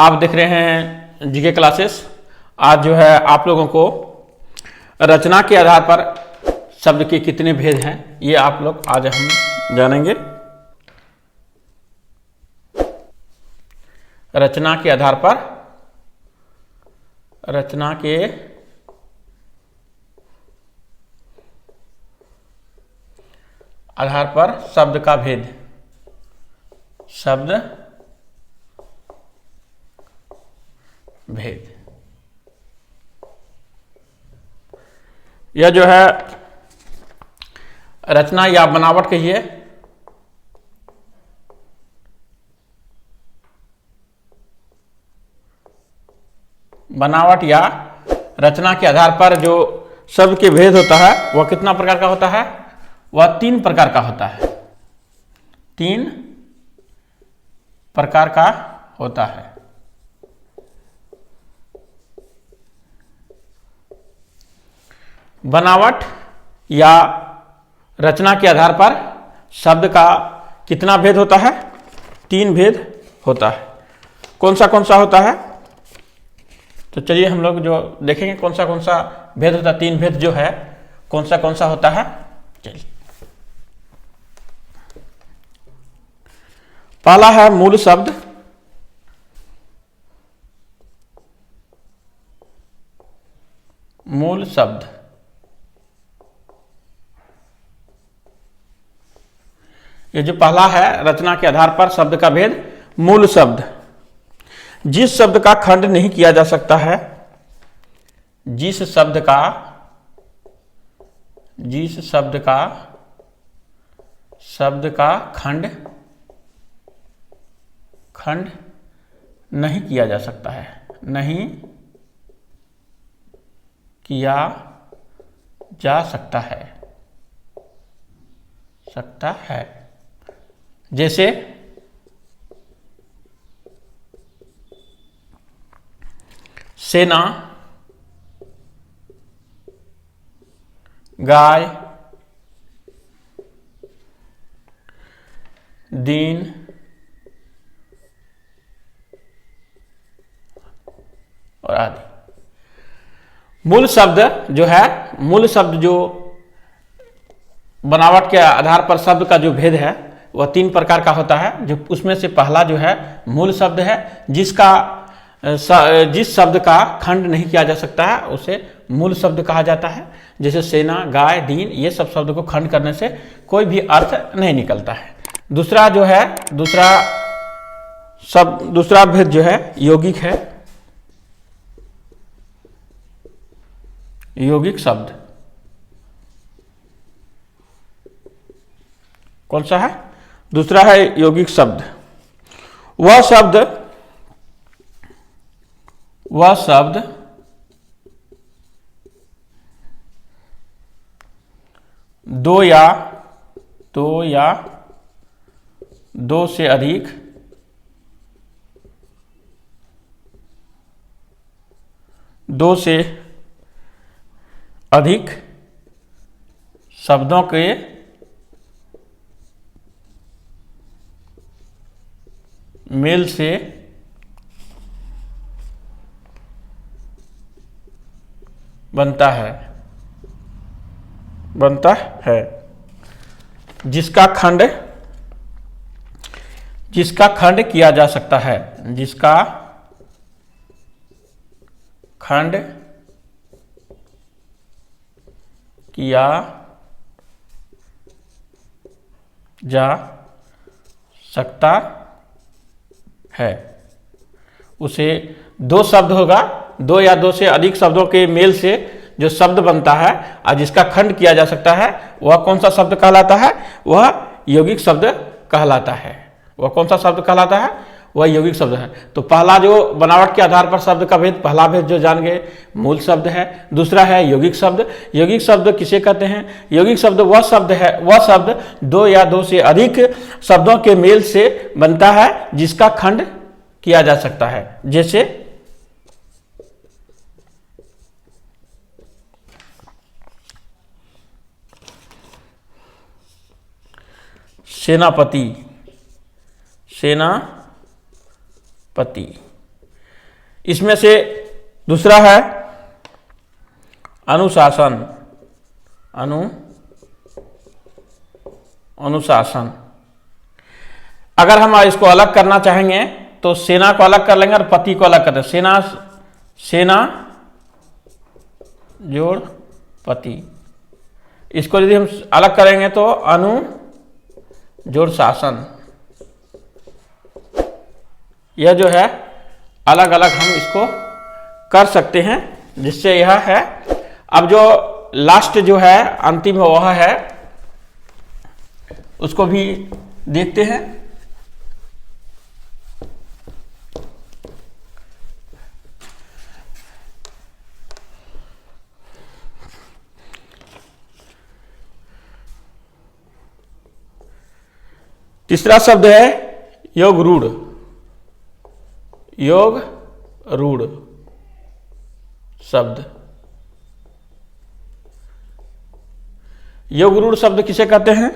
आप देख रहे हैं जीके क्लासेस। आज जो है आप लोगों को रचना के आधार पर शब्द के कितने भेद हैं ये आप लोग आज हम जानेंगे। रचना के आधार पर शब्द का भेद, शब्द भेद। यह जो है रचना या बनावट कहिए, बनावट या रचना के आधार पर जो शब्द के भेद होता है वह कितना प्रकार का होता है? वह 3 प्रकार का होता है। 3 प्रकार का होता है। बनावट या रचना के आधार पर शब्द का कितना भेद होता है? 3 भेद होता है। कौन सा होता है? तो चलिए हम लोग जो देखेंगे कौन सा भेद होता है। 3 भेद जो है कौन सा होता है। चलिए, पहला है मूल शब्द। मूल शब्द, ये जो पहला है रचना के आधार पर शब्द का भेद, मूल शब्द। जिस शब्द का खंड नहीं किया जा सकता है, जिस शब्द का खंड नहीं किया जा सकता है, नहीं किया जा सकता है, जैसे सेना, गाय, दीन, और आदि। मूल शब्द जो है, मूल शब्द जो बनावट के आधार पर शब्द का जो भेद है वह 3 प्रकार का होता है। जो उसमें से पहला जो है मूल शब्द है, जिस शब्द का खंड नहीं किया जा सकता है उसे मूल शब्द कहा जाता है। जैसे सेना, गाय, दीन, ये सब शब्द को खंड करने से कोई भी अर्थ नहीं निकलता है। दूसरा जो है, दूसरा भेद जो है यौगिक है। यौगिक शब्द कौन सा है? दूसरा है यौगिक शब्द। वह शब्द दो या दो से अधिक शब्दों के मेल से बनता है, जिसका खंड किया जा सकता है, जिसका खंड किया जा सकता है। उसे 2 शब्द होगा, 2 या 2 से अधिक शब्दों के मेल से जो शब्द बनता है और जिसका खंड किया जा सकता है वह कौन सा शब्द कहलाता है? वह यौगिक शब्द कहलाता है। वह कौन सा शब्द कहलाता है? वह यौगिक शब्द है। तो पहला जो बनावट के आधार पर शब्द का भेद, पहला भेद जो जान गए मूल शब्द है। दूसरा है यौगिक शब्द। यौगिक शब्द किसे कहते हैं? यौगिक शब्द वह शब्द 2 या 2 से अधिक शब्दों के मेल से बनता है, जिसका खंड किया जा सकता है। जैसे सेनापति, सेनापति, इसमें से दूसरा है अनुशासन। अनुशासन। अगर हम इसको अलग करना चाहेंगे तो सेना को अलग कर लेंगे और पति को अलग कर देंगे। सेना जोड़ पति। इसको यदि हम अलग करेंगे तो अनु जोड़ शासन। यह जो है अलग अलग हम इसको कर सकते हैं, जिससे यह है। अब जो लास्ट जो है अंतिम वह है, उसको भी देखते हैं। तीसरा शब्द है योग रूढ़। योग रूढ़ शब्द। योग रूढ़ शब्द किसे कहते हैं?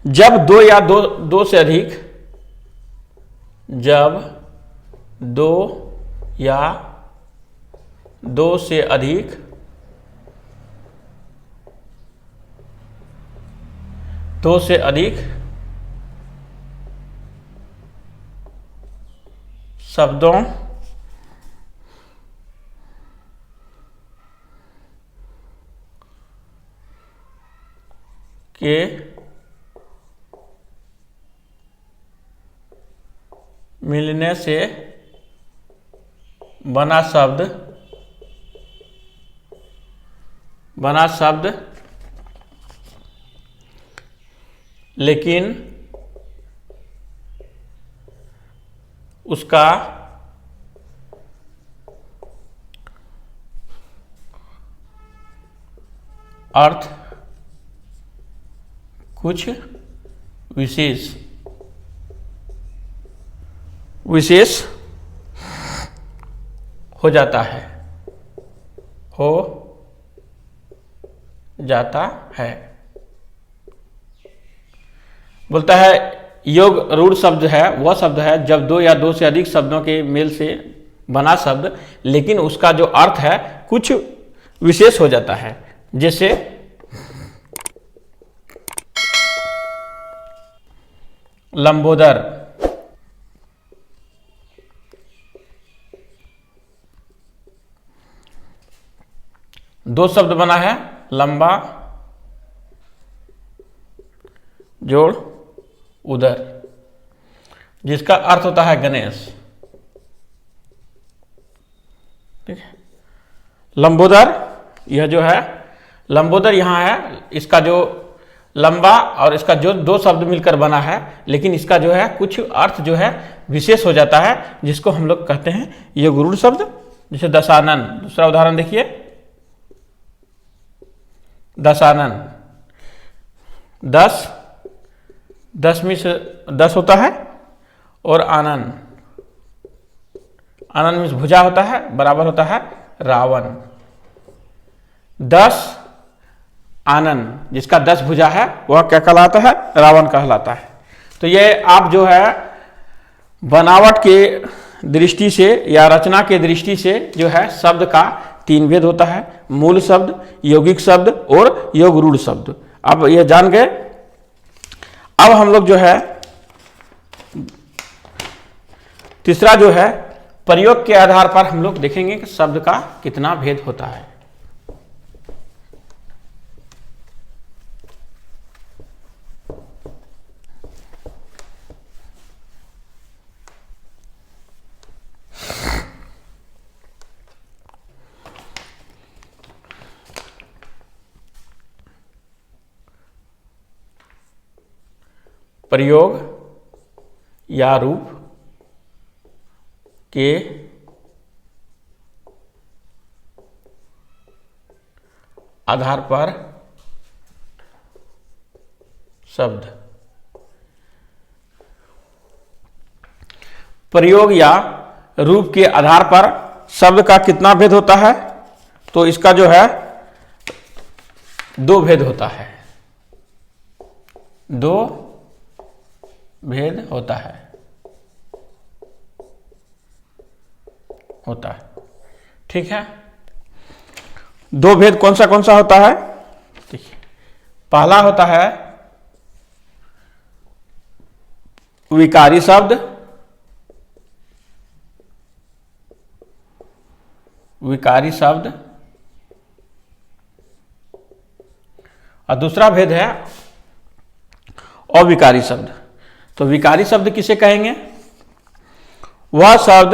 जब दो या दो से अधिक, जब दो या दो से अधिक शब्दों के मिलने से बना शब्द लेकिन उसका अर्थ कुछ विशेष हो जाता है। बोलता है योग रूढ़ शब्द है वह शब्द है जब दो या दो से अधिक शब्दों के मेल से बना शब्द, लेकिन उसका जो अर्थ है कुछ विशेष हो जाता है। जैसे लंबोदर। दो शब्द बना है, लंबा जोड़ उदर, जिसका अर्थ होता है गणेश। ठीक है। लंबोदर, यह जो है लंबोदर यहां है, इसका जो लंबा और इसका जो दो शब्द मिलकर बना है, लेकिन इसका जो है कुछ अर्थ जो है विशेष हो जाता है, जिसको हम लोग कहते हैं ये गुरुड़ शब्द। जैसे दशानन, दूसरा उदाहरण देखिए, दशानन। 10 में से 10 होता है, और आनन, आनन में भुजा होता है, बराबर होता है रावण। 10 आनन, जिसका 10 भुजा है वह क्या कहलाता है? रावण कहलाता है। तो ये आप जो है बनावट के दृष्टि से या रचना के दृष्टि से जो है शब्द का 3 भेद होता है, मूल शब्द, यौगिक शब्द और योग रूढ़ शब्द। अब ये जान गए। अब हम लोग जो है तीसरा जो है प्रयोग के आधार पर हम लोग देखेंगे कि शब्द का कितना भेद होता है। प्रयोग या रूप के आधार पर शब्द। प्रयोग या रूप के आधार पर शब्द का कितना भेद होता है? तो इसका जो है 2 भेद होता है, 2 भेद होता है। होता है। ठीक है, दो भेद कौन सा होता है? देखिए, पहला होता है विकारी शब्द, विकारी शब्द, और दूसरा भेद है अविकारी शब्द। तो विकारी शब्द किसे कहेंगे? वह शब्द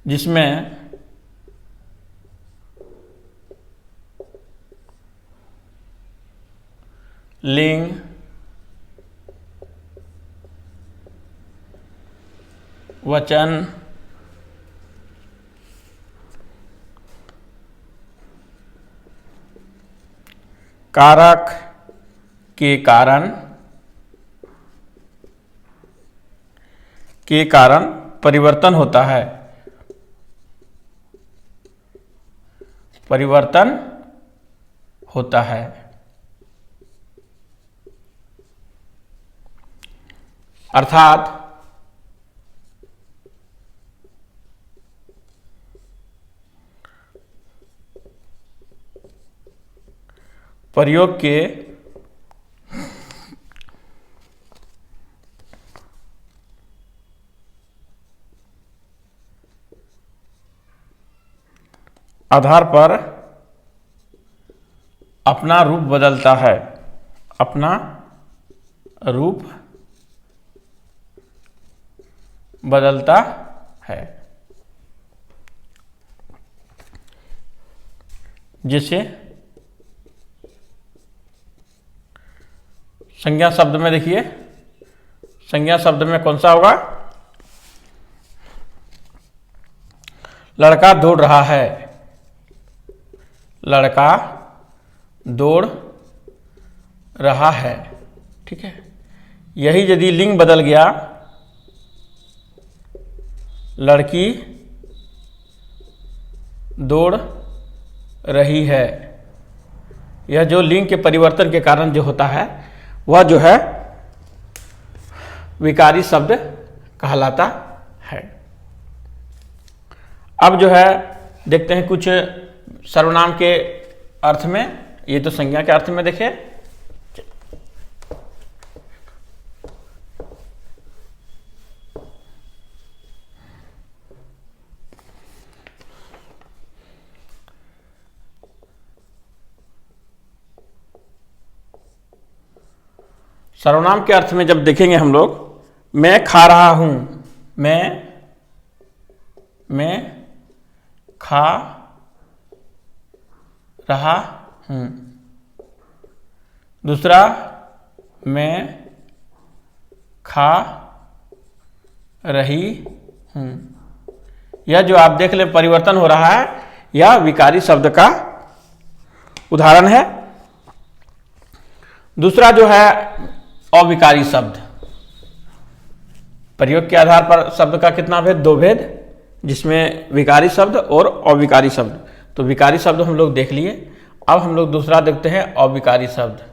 जिसमें लिंग, वचन, कारक के कारण परिवर्तन होता है, परिवर्तन होता है। अर्थात प्रयोग के आधार पर अपना रूप बदलता है, अपना रूप बदलता है। जैसे संज्ञा शब्द में देखिए, संज्ञा शब्द में कौन सा होगा? लड़का दौड़ रहा है, लड़का दौड़ रहा है। ठीक है, यही यदि लिंग बदल गया, लड़की दौड़ रही है, यह जो लिंग के परिवर्तन के कारण जो होता है वह जो है विकारी शब्द कहलाता है। अब जो है देखते हैं कुछ सर्वनाम के अर्थ में। ये तो संज्ञा के अर्थ में देखे, सर्वनाम के अर्थ में जब देखेंगे हम लोग, मैं खा रहा हूं, मैं खा रहा हूं। दूसरा, मैं खा रही हूं। यह जो आप देख लें परिवर्तन हो रहा है, यह विकारी शब्द का उदाहरण है। दूसरा जो है अविकारी शब्द, प्रयोग के आधार पर शब्द का कितना भेद? दो भेद, जिसमें विकारी शब्द और अविकारी शब्द। तो विकारी शब्द हम लोग देख लिए, अब हम लोग दूसरा देखते हैं अविकारी शब्द।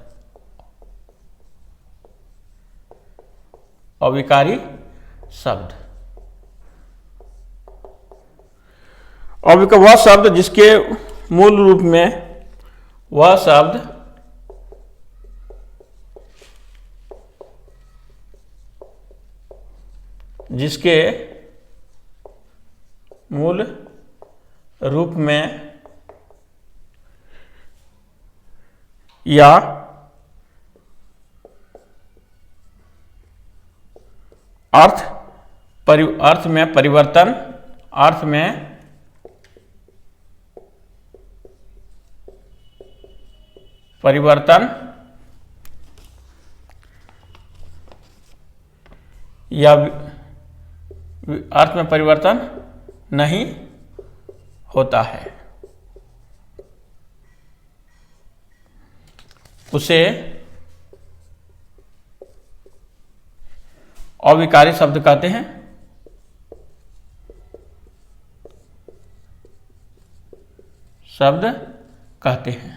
अविकारी शब्द वह शब्द जिसके मूल रूप में, वह शब्द जिसके मूल रूप में या अर्थ में परिवर्तन, अर्थ में परिवर्तन या अर्थ में परिवर्तन नहीं होता है, उसे अविकारी शब्द कहते हैं। शब्द कहते हैं।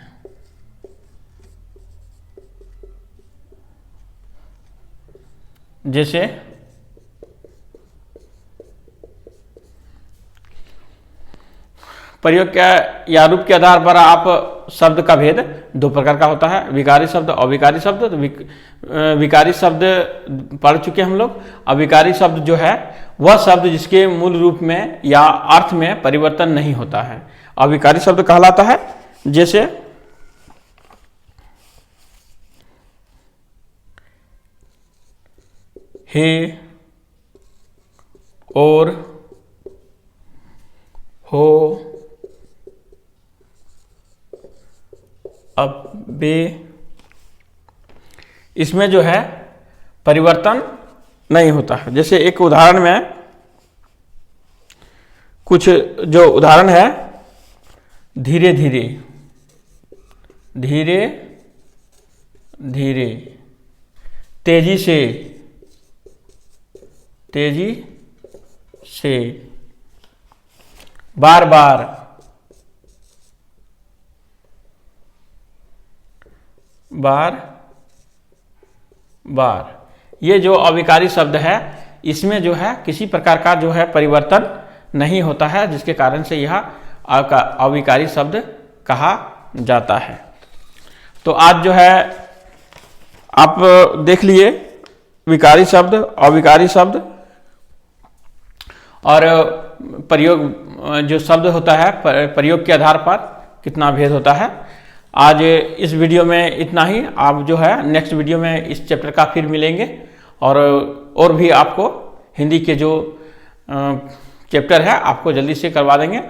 जैसे प्रयोग के या रूप के आधार पर आप शब्द का भेद दो प्रकार का होता है, विकारी शब्द, अविकारी शब्द। तो विकारी शब्द पढ़ चुके हम लोग। अविकारी शब्द जो है वह शब्द जिसके मूल रूप में या अर्थ में परिवर्तन नहीं होता है, अविकारी शब्द कहलाता है। जैसे हे, और, हो, अब, बे, इसमें जो है परिवर्तन नहीं होता है। जैसे एक उदाहरण में कुछ जो उदाहरण है, धीरे धीरे, धीरे धीरे, तेजी से, तेजी से, बार बार, बार बार, ये जो अविकारी शब्द है इसमें जो है किसी प्रकार का जो है परिवर्तन नहीं होता है, जिसके कारण से यह अविकारी शब्द कहा जाता है। तो आज जो है आप देख लिए विकारी शब्द, अविकारी शब्द और प्रयोग जो शब्द होता है प्रयोग के आधार पर कितना भेद होता है। आज इस वीडियो में इतना ही। आप जो है नेक्स्ट वीडियो में इस चैप्टर का फिर मिलेंगे और भी आपको हिंदी के जो चैप्टर है आपको जल्दी से करवा देंगे।